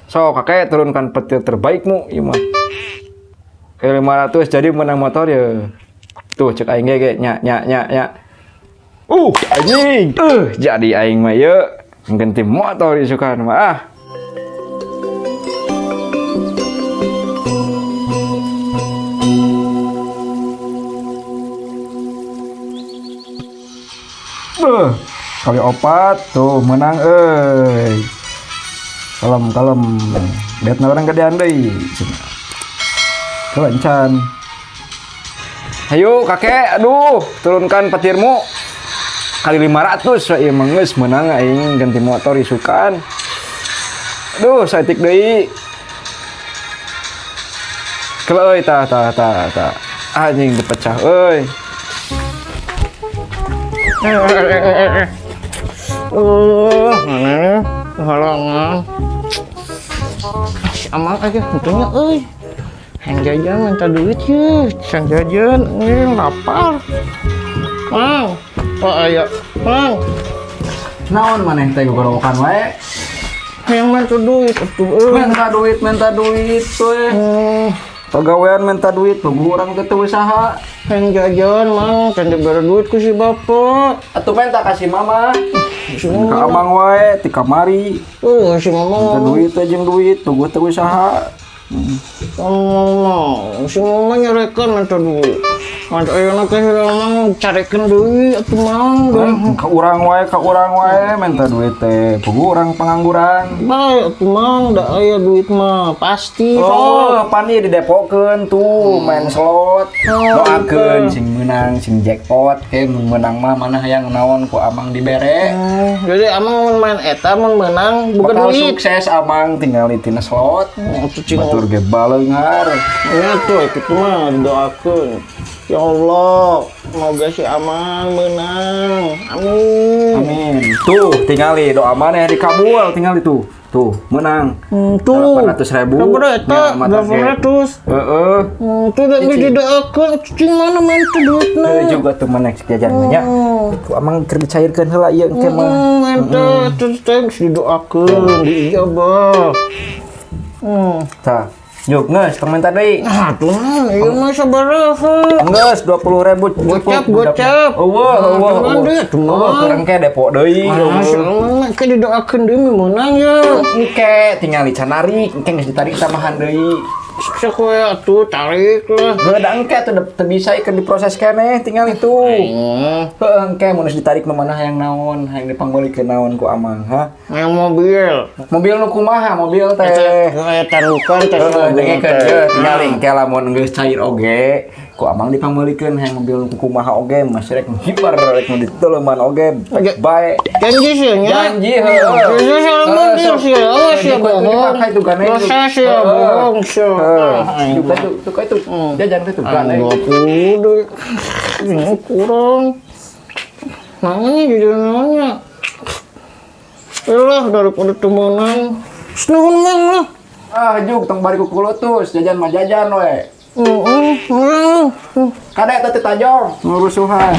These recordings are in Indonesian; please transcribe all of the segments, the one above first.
So kakek turunkan petir terbaikmu ieu mah. Kayak 500 jadi menang motor ya. Tuh cek aing ge nya. Anjing. Jadi aing mah ye ganti motor isukan mah ah. Kali 4 tuh menang kalem lihat orang gedean deui kelencan. Ayo kakek, aduh turunkan petirmu kali 500 ieu mah geus menang aing ganti motor isukan. Aduh saeutik deui. Kalau euy tah anjing dipecah euy. Mana halangan. Si Amal aja tentunya euy. Hang jajan minta duit ye, sang jajan lapar. Mang, aya, Mang. Naon maneh teh gorowokan wae? Yang minta duit atuh Minta duit we. Pagawean minta duit, tubuh urang teh teu usaha. Hang jajan, Mang, kan diberi duit ku si bapak. Atuh minta kasih mama. Ka abang wae ti kamari. Si mama. Minta duit teh jeung duit, tubuh teu usaha. Si mama nyarekan minta duit. Mantap ayeuna teh Mang carekeun deui atuh Mang. Ka urang wae minta duit teh. Tubuh urang pengangguran. Bae atuh Mang, da aya duit mah pasti. Pani didepokeun tuh main slot. Doakeun sing menang, sing jackpot menang mah mana hayang naon ku Amang dibere. Jadi Amang main eta Amang menang bukan bakal duit. Sukses Amang tinggal di tina slot. Batur ge baleungar. Ya tuh kitu mah doakeun. Ya Allah, semoga si Amang menang. Amin. Tuh, tingali doa maneh dikabul, tinggal itu. Tuh, menang. Tuh. 800.000. Berapa 800? Heeh. Tuh udah didoakeun cing mana main tuh duitna. Juga tuh menek jajan banyak. Ku Amang keur dicairkeun heula ieu engke mah. Eta teh didoakeun, diijabah. Tah. Yuk, nges, komentar deui. Tuh, ieu mah sabaraha? Nges, 20.000 Gocap. Kurang ke depo deui. Ke didoakeun deui menang ya. Engke tinggal dicanarik, engke geus ditarik tamahan deui. Sok we atuh tarik lah. Beuda engke teu bisa ikeun diproses keneh, tinggal itu. Heeh, engke mun ditarik nu mana hayang naon, hayang dipanggulikeun naon ku Amang, ha? Yang mobil. Mobil nu kumaha mobil teh? Eta tarukan teh. Dengekeun tinggal engke lamun geus cair oge, ku Amang dipanggulikeun hayang mobil nu kumaha oge, mas rek hiper rek nu diteuleman oge. Bae. Janji sih nya. Janji heuh. Mobil sih, awas ya bohong. Itu ganeh. Proses ya bohong sih. Tuh itu jajan itu ganeh. 20 deh. Ini kurang. Namanya jadi nanya. Yalah daripada temenan. Seneng Mang lah. Juk tong bari ku kulutus jajan mah jajan we. Kadek teh tajong ngurusuhan.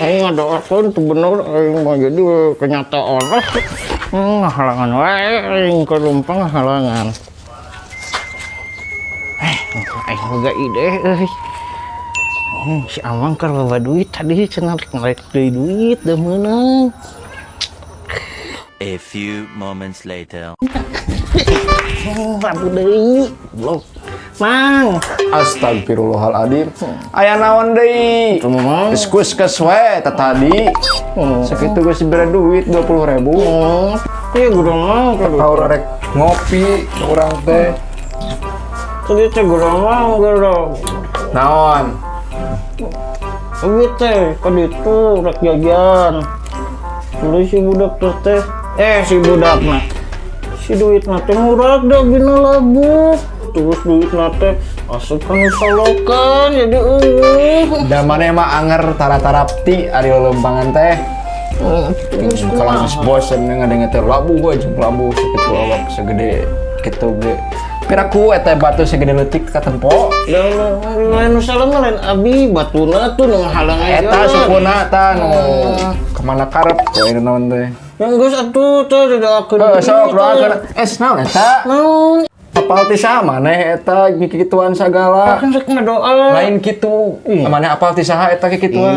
Aing ngadoakeun teu bener aing mah jadi kenyataan lah. Halangan wae aing kelumpang halangan. Aing boga ide euy. Si Amang keur bawa duit tadi cenah ngarek deui duit da meunang. A few moments later. Rabu deui. Blok. Mang, Astagfirullahaladzim. Aya naon deui? Geus kuskeus we teh tadi. Sakitu geus dibere duit 20.000. Iya gurang Mang Kaur rek ngopi urang teh. tadi teh gurang Mang gurang. Naon? Ieu teh ka ditu rek jajan. Lalu si budak teh si budakna. Si duitna teh murah da bina labu. Terus duitna teh asupan solokan jadi Da maneh mah anger tara-tarapti ari lembangan teh. Kalau geus bosen ngadenge teh labu we jeung labu sakitu awak segede kitu ge. Piraku eta batu segede leutik ka tempo. Lain salah mah lain abi batuna tuh nu halang aja. Eta sukuna tah nu kemana karep we naon teh. Yang geus atuh teh didoakeun. Sok doakeun. Naon eta? Naon? Apal ti saha maneh eta kikituan sagala. Kan rek ngadoa. Lain kitu. Maneh apal ti saha eta kikituan?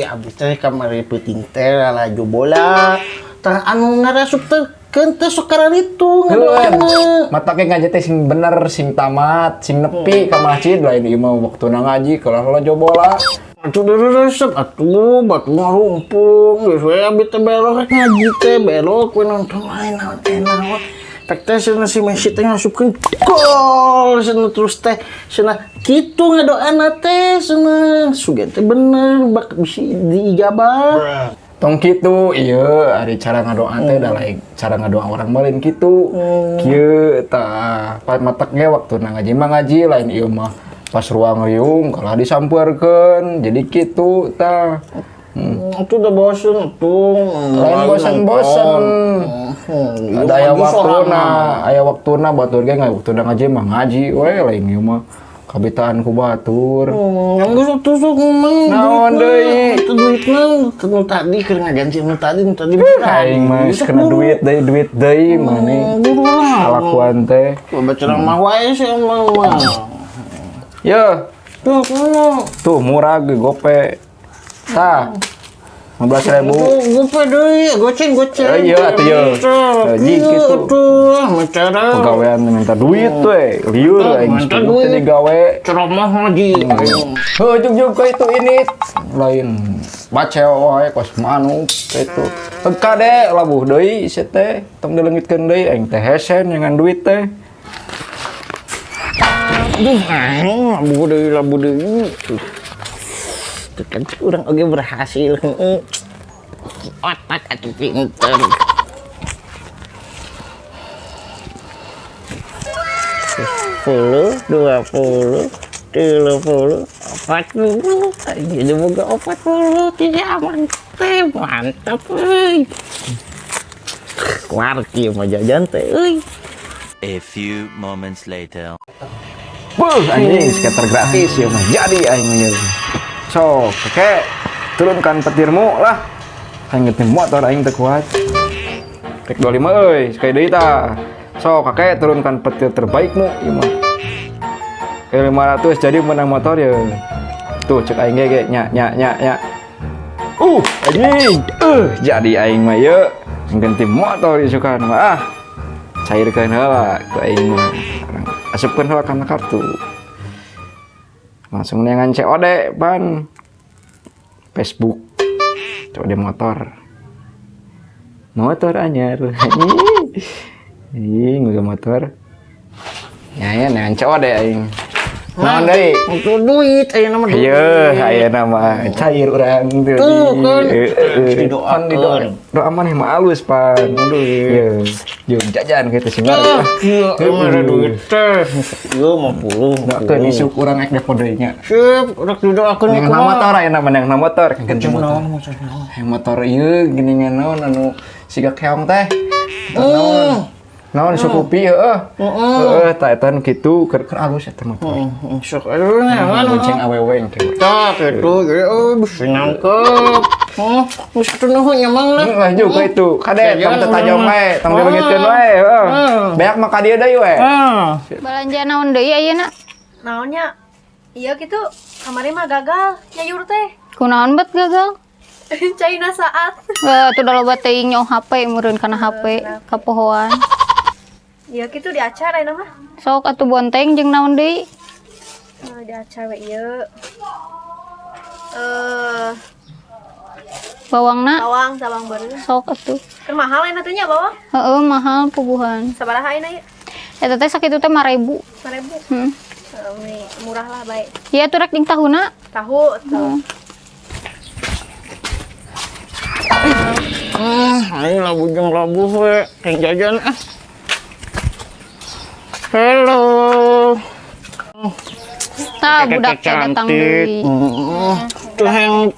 Abdi teh kamari peuting teh laju bola. Tah anu ngarasup teh keun teh sok kararitu ngadoana. Mata ke ngaji teh sing bener, sing tamat, sing nepi ka masjid lain ieu mah waktuna ngaji kalau lajo bola. Atuh resep atuh batu ngarumpung geus we abdi teh belok rek ngaji teh belok we nonton lain naon teh naon. Tak teh cenah si Messi teh ngasupkeun gol cenah terus teh cenah kitu ngadoana teh cenah sugan teh bener bak bisi diijabah. Tong kitu ieu ari cara ngadoa teh da lain cara ngadoa orang lain kitu. Kieu tah matak ge waktuna ngaji mah ngaji lain ieu mah pas ruang riung kalau disampeurkeun jadi kitu tah. Itu udah bosen tuh. Lain bosen-bosen. Ada aya waktuna batur ge waktuna ngaji mah ngaji we lain ieu mah kabitaan ku batur. Yang geus tusuk mah. Naon deui? Itu duitna nu tadi keur ngaganti nu tadi Aing mah kena duit deui maneh. Kalakuan teh. Baca mah wae sih emang mah. Yo, Tuh, kuno. tuh murah ge gope. Tah. 15.000. Gope deui, goceng. Iya atuh yo. Jadi kitu. Tuh, macara. Pegawaian minta duit we. Liur aing Minta teh duit. digawe. Ceramah ngaji. Juk ka itu ini lain baceo wae kos manuk itu. Kade labuh deui sia teh tong dileungitkeun deui aing teh hesen ngan duit teh. Duh, labu deui. Tuh kan urang oge berhasil. Otak atuh pinter. Puluh, 20, 30, 40. Jadi boga 40 tidak mantap euy. Kuarti mah jajan teh euy. A few moments later. Anjing skater gratis ya mah. Jadi aing mah. So, kakek turunkan petirmu lah. Aing ngetim motor aing teu kuat. Rek 25 euy, sekali deui tah. So, kakek turunkan petir terbaikmu ieu mah. Kayak 500 jadi menang motor ya. Tuh cek aing ge nya. Anjing. Jadi aing mah ye. Ganti motor isukan mah. Cairkeun heula ku aing mah. Asupkeun heula kana kartu. Langsung neangan COD pan Facebook COD motor anyar ngga motor ya neangan COD aing naon deui Untuk duit ayeuna mah. ieu ayeuna mah cair urang Tuh kan. Doa maneh mah alus pan ieu jeung jajan kitu sih mah Ieu mah duit teh. Ieu 50. doakeun isuk urang ek depo deui nya Sip, udah didoakeun yang motor ayeuna mah yang motor ganti motor naon yang motor ieu gini naon anu siga keong teh naon sukupi heeh tah eta nu kitu keur alus eta motor sok aduh naon bonceng awewe teh tak itu jadi bisa nangkep bisa tuh nyamang lah lah juga itu kade tong teu tajong we tong dibeungitkeun we heeh beak mah ka dieu deui we Balanja naon deui ayeuna? Naonnya? Iya gitu, kamari mah gagal, nyayur teh. Kunaon bet gagal? Caina saat. Tuh da loba teuing nyaho HP meureun kana HP kapohoan. Iya gitu di acara ya mah. Sok atuh bonteng jeung naon deui? Di acara ieu. Bawangna Bawang beureuh. sok atuh. Kan mahal ya nya bawang. Heeh mahal puguhan. Sabaraha ayeuna ieu? Eta teh sakitu teh 5.000. 5.000. Heeh. Ini murah lah baik. Ieu tuh rek ding tahuna. Tahu tuh. ayo labu jeung labu we yang jajan Hello. Tah budak teh datang deui. Tuh yang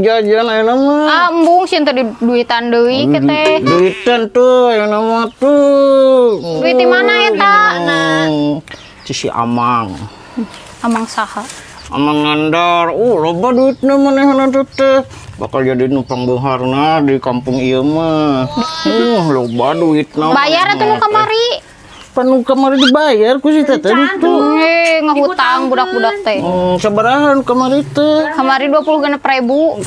jajan ayeuna mah. Ambung sieun teh duitan deui ke teh. Duitan tuh ayeuna mah tuh. Duit di mana eta? Nah, Si Amang. Amang saha? Amang ngandar. Loba duitna manehna teh. bakal jadi numpang beharna di kampung ieu mah. Loba duitna. Bayar atuh nu kamari. Panu kamari dibayar ku si teteh itu. Ngahutang budak-budak teh. Sabarahan kamari teh? Kamari 26.000.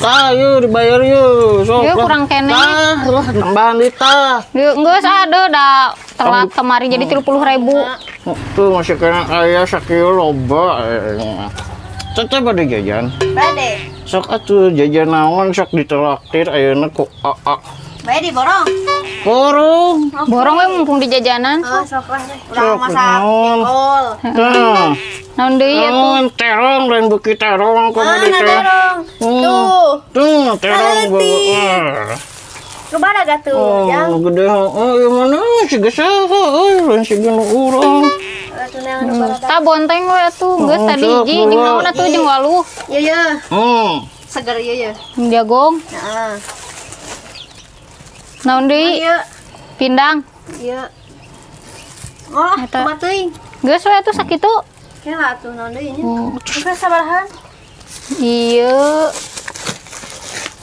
Tah yeuh dibayar yeuh. Sok. Yeuh, kurang kene. Tah, lah tambahan deui tah. Geus ada dah telat kamari jadi 30.000. Tuh masih kena aya sakieu loba. Teteh bade jajan. Bade. Sok atuh jajan naon sok ditraktir ayeuna ku AA. Bade borong. Borong. Borong we mumpung di jajanan. Sok lah deh. Sok, Urang masak naon. jengkol. Nah. Naon deui atuh? Naon terong lain beuki terong kumaha Mana teh. dorong? Tuh. Tuh terong bawa. Coba ada gak tuh? Yang Gede. Ieu mana si gesaha lain si genu urang. tuh yang barada. Ta bonteng we atuh. Geus tadi sok, hiji jeung naon atuh jeung waluh. Iya ya. Seger iya ya. Jeung Jagong. Heeh. Naon deui? Iya. Pindang. Iya. Oh, Eta. kumaha teuing? Geus we atuh sakitu. Kela atuh naon deui nya. Geus sabarahan? Ieu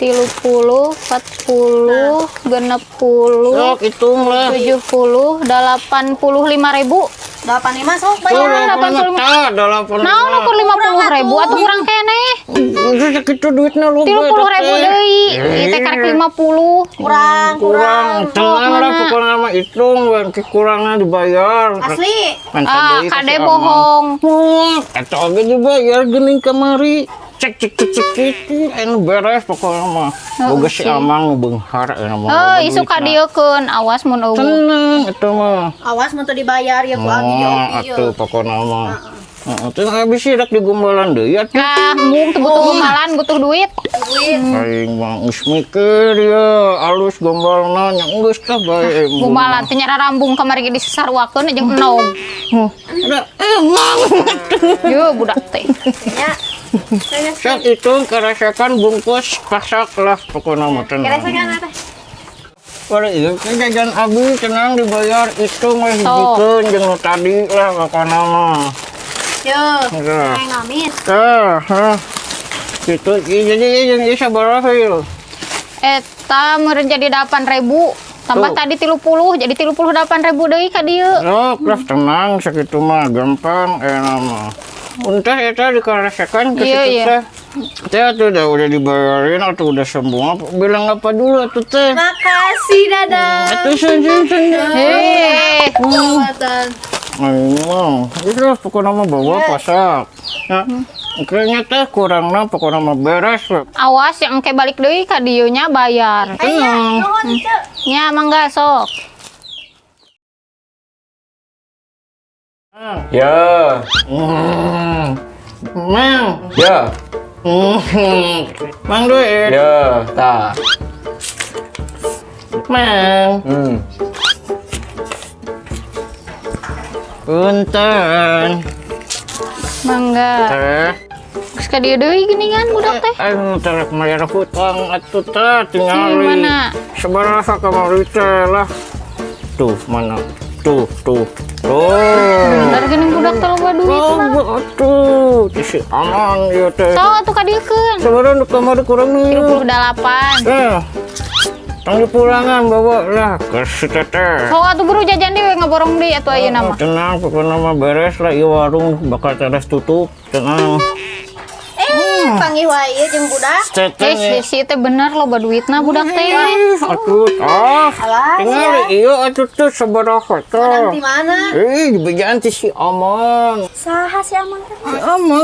30, 40, 60, Sok hitung lah. 70, 85.000. 85 sok Tuh bayar. 85. dalam Naon ukur 50.000 atuh kurang keneh. Itu segitu duitnya lu 30.000 deui. Ieu teh karek 50. kurang tenang lah pokoknya nama hitung kekurangnya dibayar Asli. Kade bohong. Eta oge dibayar geuning kamari cek itu anu beres pokoknya mah boga si Amang beunghar anu mah Isu kadiekeun awas mun eueuh. tenang eta mah Awas mun teu dibayar ya ku agi di oki ieu. atuh pokoknya mah teu habis sih dak digombalan deui atuh Mung teu butuh gombalan, butuh duit. aing mah geus mikir ya alus gombalna nya geus tah bae Gombalan teh nyara rambung kamari ge disasarwakeun jeung enom. ada emang Yeuh budak teh. Ya. sok itu kerasakan bungkus pasak lah pokoknya mah tenang Kira-kira teh. pada itu jajan abi tenang dibayar itu mah hijikeun jeung nu tadi lah pokoknya mah Yo. Ya. Ngamis. Gitu jadi jeung ieu sabaraha ieu Eta meureun jadi 8.000. Tambah Tuh. tadi 30 jadi 38.000 deui ka dieu. sok lah tenang sakitu mah gampang mah Untah eta dikarasakan ke Iya, situ iya. teh. Teh tuh udah dibayarin atau udah semua. Bilang apa dulu atuh teh? Makasih dadah. Atuh sejen. Heh. Perawatan. Ayo, itu pokoknya mah bawa pasak. Nah, kayaknya teh kurangna pokoknya mah beres we. Awas yang engke balik deui ka dieu nya bayar. Tenang. Nuhun itu. Nya mangga sok. Ya, Mang. ya, Mang duit. ya, tak. Mang. Punten. Mangga. Teh. Geus ka dieu deui geuningan budak teh. Anu terek mayar hutang atuh teh tingali. Mana? Sabaraha kamari teh lah. Tuh mana? Tuh. Bener geuning budak teh loba duit mah. Atuh, si Amang ieu teh. Sok atuh ka dieukeun. Sabaraha nu kamari kurang nih. 38. Tang dipulangan bawa lah ke si teteh. Sok atuh buru jajan deui ngaborong deui atuh ayeuna mah. Tenang, pokoknya mah beres lah ieu warung bakal teras tutup. Tenang. Panggih wae ieu jeung budak. Teteh. Si teh bener loba duitna budak teh. Atuh, Alah, tinggal ieu atuh teh sabaraha Padang teh. di mana? Dibejaan ti si Amang. Saha si Amang teh?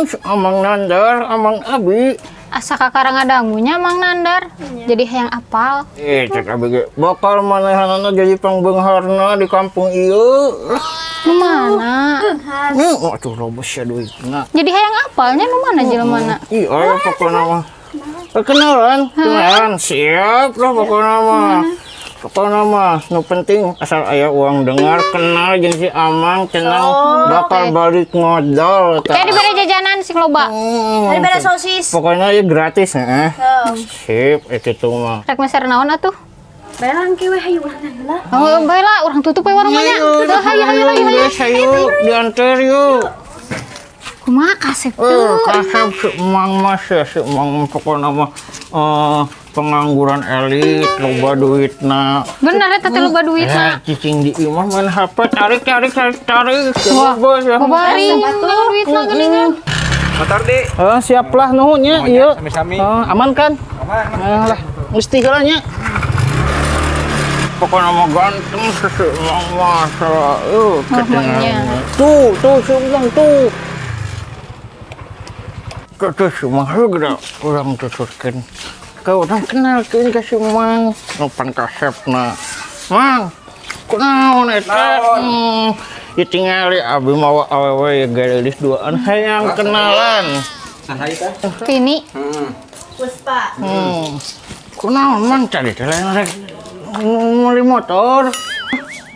Si Amang Nandar, Amang Abi. Asa karangadangunya Mang Nandar. Jadi hayang apal. Cek abg bakal manehanana jadi pangbeungharna di kampung ieu. Nu mana? Atuh loba sia duitna. Jadi hayang apalnya nu mana jelemana? Iya, pokoknya mah. Kenalan, siap lah pokoknya mah. Pokoknya mah, nu penting asal aya uang dengar, kenal jeung si Amang, tenang bakal balik modal. Kayak dibere jajanan sing loba. Dari beda sosis. Pokoknya ya gratis Sip, kitu mah. Rek meser naon atuh? Belang ki we hayu urang lah. Oh, bae lah urang tutup we warung nya. Dah hayu. Hayu, diantar yuk. Kumaha kasep tuh? Kasep si Emang mas ya, si Emang pokoknya mah pengangguran elit, loba duitna. Bener eta teh loba duit mah. Cicing di imah main HP, tarik. Wah, Bos, ya. babari duit mah geuningan. Motor di. Siaplah nuhunnya, iya. Sami-sami. Aman kan? Aman. Lah, mesti heula nya. Pokoknya mau ganteng sesuatu masalah. Mamanya. Tuh, sumbang tuh. Kata Sumang gede orang tuturkan. Kau orang kenalkeun ka Sumang, nupan kasepna. Mang, kunaon eta? Ditingali abi mawa awewe gadis duaan hayang kenalan. Saha eta? Tini. Puspa. Kunaon mang cari teh lain rek meuli motor.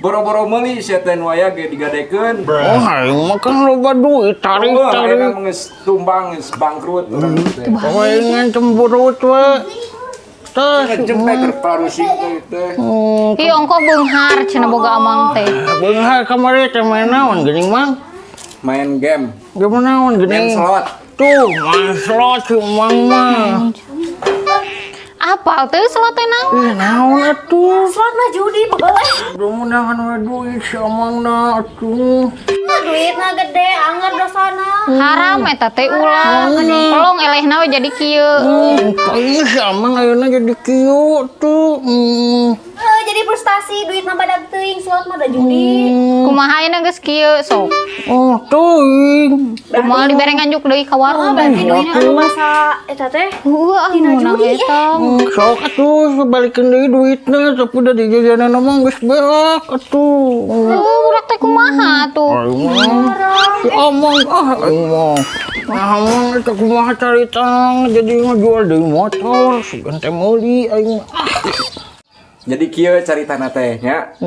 Boro-boro meuli sia teh nu aya ge digadekeun. Oh, hayang mah kan loba duit tarik. Ayeuna geus tumbang geus bangkrut urang teh. Pokoknya cemburut we. Teh, Jempe keur parusing teh. Ieu ongko beunghar cenah boga amang teh. beunghar kamari teh main naon geuning mang? Main game. Gimana naon Game geuning? slot. Tuh, main slot si mang mah. Apa teh slot teh naon? Ih, naon atuh? Slot mah judi pebeleh. Mudah-mudahan we duit si amangna atuh. Duitna gede, anger dosana. Haram eta teh ulah. Tolong elehna we jadi kieu. Paling si amang ayeuna jadi kieu tuh. Jadi frustasi, duitna badag teuing, slot mah da judi. Kumaha ayeuna geus kieu sok. Oh, tuh. Kumaha dibere nganjuk deui ka warung. Berarti duitna anu masa eta teh. Wah, menang eta. Sok atuh balikin deui duitna tapi da dijajanan mah geus beak atuh. Urak teh kumaha tuh? Si amang aing mah. Amang eta kumaha carita jadi ngejual deui motor sugan teh meuli aing mah. Jadi kieu caritana teh nya.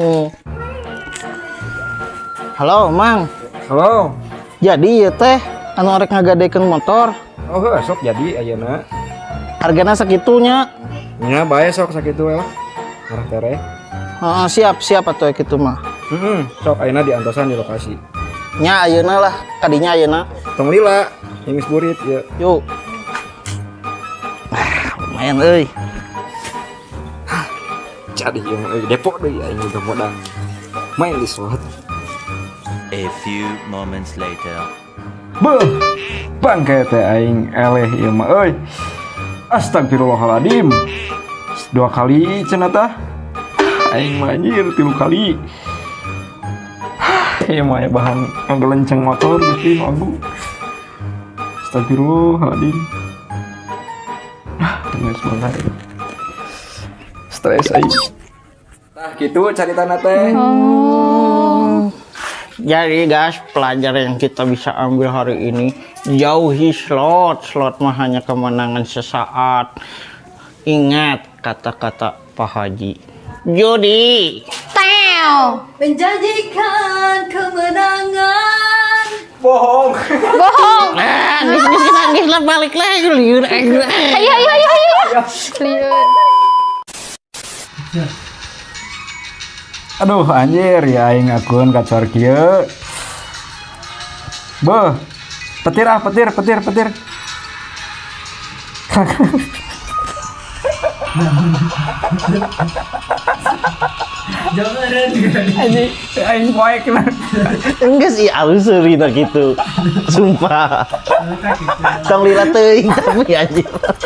Halo, Mang. Halo. Jadi ieu teh anu arek ngagadekeun motor, Oh, sok jadi ayeuna. hargana sakitunya. Nya bae sok sakitu we lah. Arah tere. Siap atuh kitu mah. Sok ayeuna diantosan di lokasi. Nya ayeuna lah, kadinya ayeuna. Tong lila, yang geus burit ya. Yuk. Lumayan euy. Jadi yang depok deui aing udah modal. Main di slot. A few moments later. Beuh, bangke teh aing eleh ieu mah euy. Astagfirullahaladzim. 2 kali cenah tah. Aing mah anjir 3 kali. Ieu mah bahan ngagelenceng motor geus lagu. Astagfirullahaladzim. Geus mangga. Stres aing. Tah kitu caritana teh. Jadi guys, pelajaran yang kita bisa ambil hari ini, jauhi slot. Slot mah hanya kemenangan sesaat. Ingat kata-kata Pak Haji. Judi. Teo. Menjanjikan kemenangan. Bohong. Bohong. Nangis lah balik lagi liur. Ayo. Liur. Aduh anjir ya aing akun kacor kieu. Beuh. Petir. Anjing aing poek lah. Enggak sih, halus cerita gitu. Sumpah. Tong lila teuing tapi anjir.